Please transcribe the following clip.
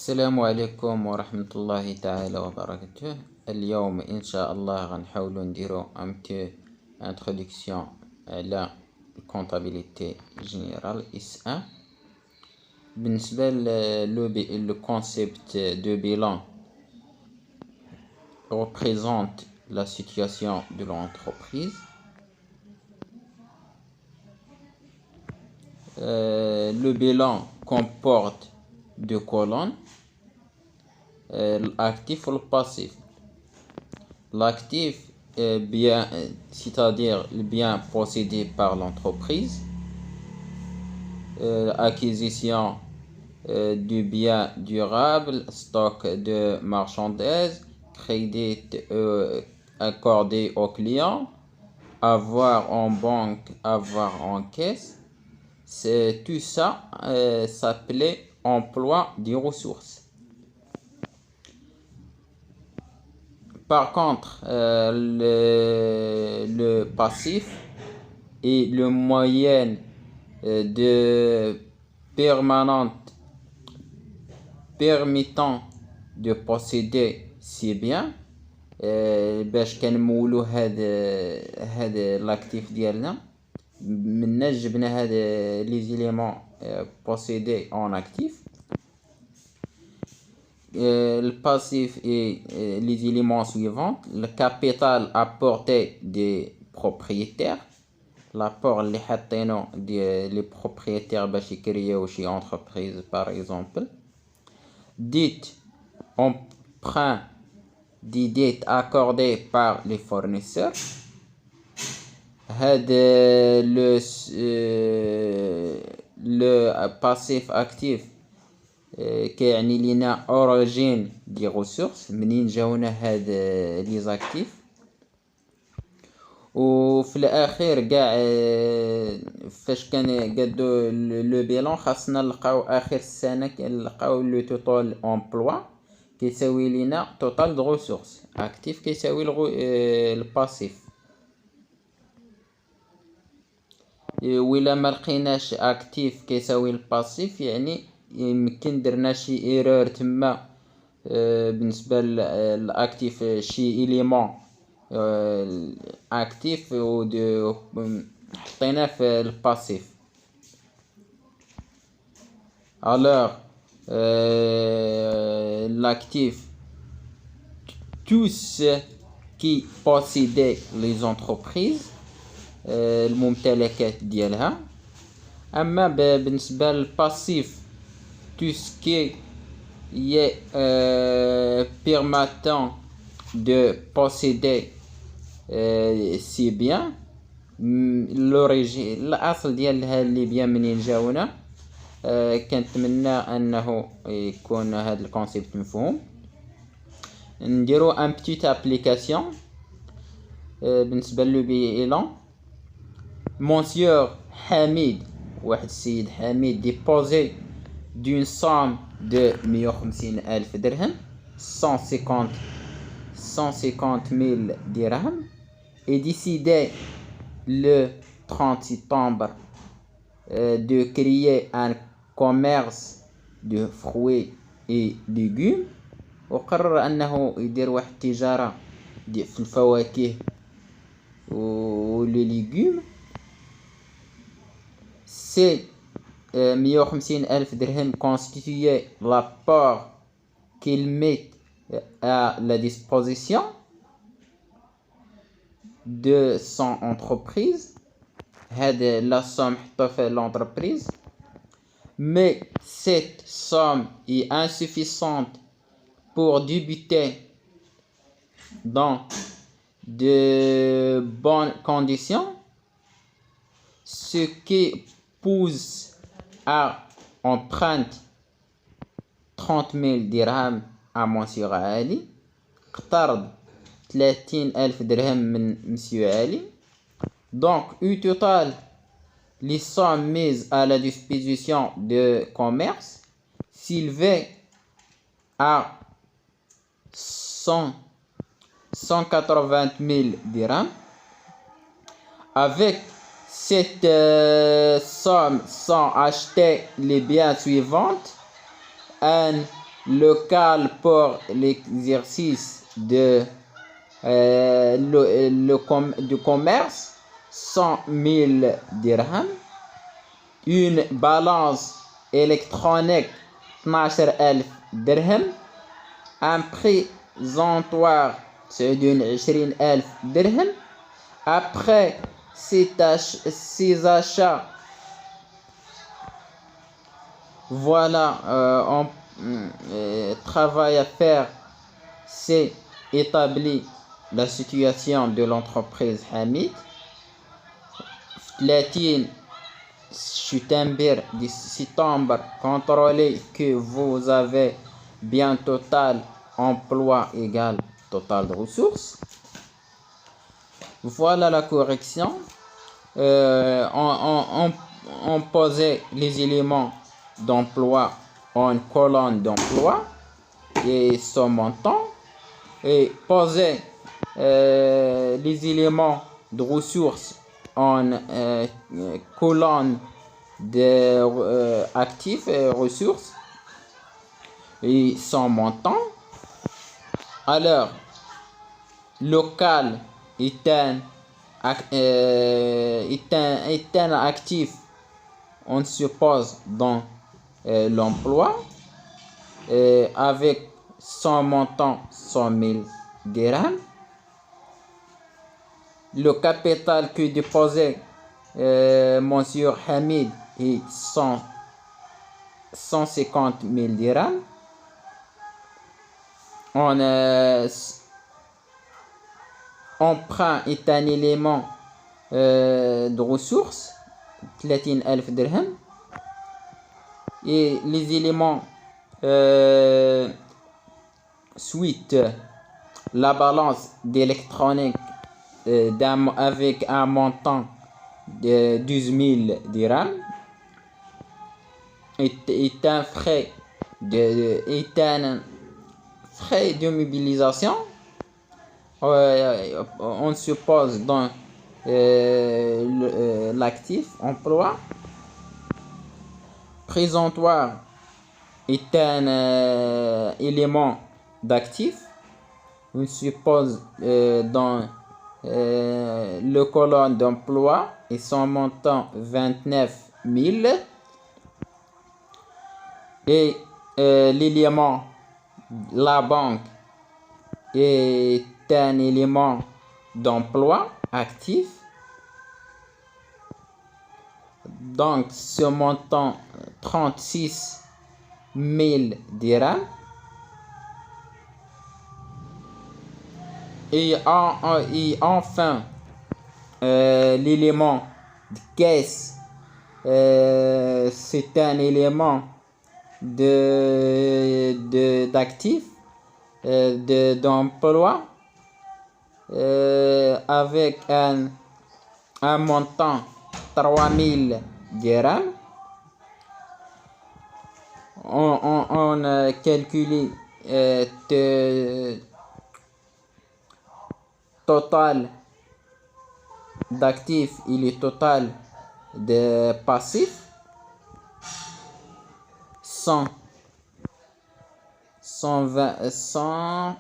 السلام عليكم ورحمة الله تعالى وبركاته. اليوم إن شاء الله غنحاولو نديرو introduction على comptabilité générale S1. بالنسبة le concept de bilan représente la situation de l'entreprise. Le bilan comporte deux colonnes, l'actif ou le passif. L'actif, c'est-à-dire le bien possédé par l'entreprise, acquisition du bien durable, stock de marchandises, crédit accordé aux clients, avoir en banque, avoir en caisse. C'est tout ça s'appelait emploi des ressources. Par contre, le passif est le moyen de permanente permettant de posséder ces biens. باش كنمولو هاد l'actif ديالنا من جبنا هاد les éléments possédés en actif. Le passif est les éléments suivants: le capital apporté des propriétaires, l'apport اللي حاطينو ديال les propriétaires باش يكرياو شي entreprise par exemple. Dette, emprunt, des dettes accordées par les fournisseurs. Le passif actif كيعني لينا origine دي ressources، منين جاونا هاد لي زاكتيف. وفي الاخير كاع فاش كنقادو لو بيلون خاصنا نلقاو اخر السنه كنلقاو لو توتال امبلوا كيساوي لينا توتال دو ressources اكتيف كيساوي الباسيف. وإلا ما لقيناش اكتيف كيساوي الباسيف يعني يمكن درنا شي ايرور تما بالنسبه للاكتيف، شي اليمون اكتيف و حطيناه في الباسيف. alors l'actif, tout ce qui possédait les entreprises الممتلكات ديالها. اما بالنسبه للباسيف tout ce qui est permettant de posséder ces biens. l'origine الاصل ديال هاد لي بيان منين جاونا. كنتمنى انه يكون هذا الكونسيبت مفهوم. نديرو ان بتيت ابليكاسيون بالنسبه لو بيلون. Monsieur حميد، واحد السيد حميد ديبوزي d'une somme de 150,000 درهم 150,000 dirhams et décidé le 30 septembre de créer un commerce de fruits et légumes. وقرر انه يدير واحد التجاره في الفواكه و لي ليغوم. C'est 150,000 dirhams constituait l'apport qu'il met à la disposition de son entreprise. هذا la somme حطوها في l'entreprise. Mais cette somme est insuffisante pour débuter dans de bonnes conditions, ce qui pousse à emprunter 30,000 dirhams à Monsieur Ali. اقترض 30,000 درهم من Monsieur Ali. Donc au total les sommes mises à la disposition de commerce s'élevaient à 180,000 dirhams. Avec cette somme sont achetés les biens suivants: un local pour l'exercice du commerce, 100 000 dirhams. Une balance électronique, 12 000 dirhams. Un présentoir, c'est d'une 20 000 dirhams. Après ces achats, voilà, on travail à faire, c'est établir la situation de l'entreprise Hamid. 30 septembre, contrôlez que vous avez bien total emploi égal total de ressources. Voilà la correction. On posait les éléments d'emploi en colonne d'emploi et son montant, et poser les éléments de ressources en colonne de actifs et ressources et son montant. Alors, local est un actif, on suppose dans l'emploi, avec son montant 100 000 dirhams. Le capital que déposait Monsieur Hamid est 150 000 dirhams. Emprunt est un élément de ressources, 30 000 dirhams. Et les éléments suite, la balance d'électronique avec un montant de 12 000 dirhams est un frais de mobilisation. On suppose dans l'actif emploi. Présentoir est un élément d'actif. On suppose dans le colonne d'emploi et son montant 29 000. Et l'élément la banque est un élément d'emploi actif. Donc ce montant 36 000 dirhams. Et enfin, l'élément de caisse, c'est un élément d'actif, d'emploi, avec un montant 3 000 dirhams. On calcule total d'actifs et le total de passifs, 120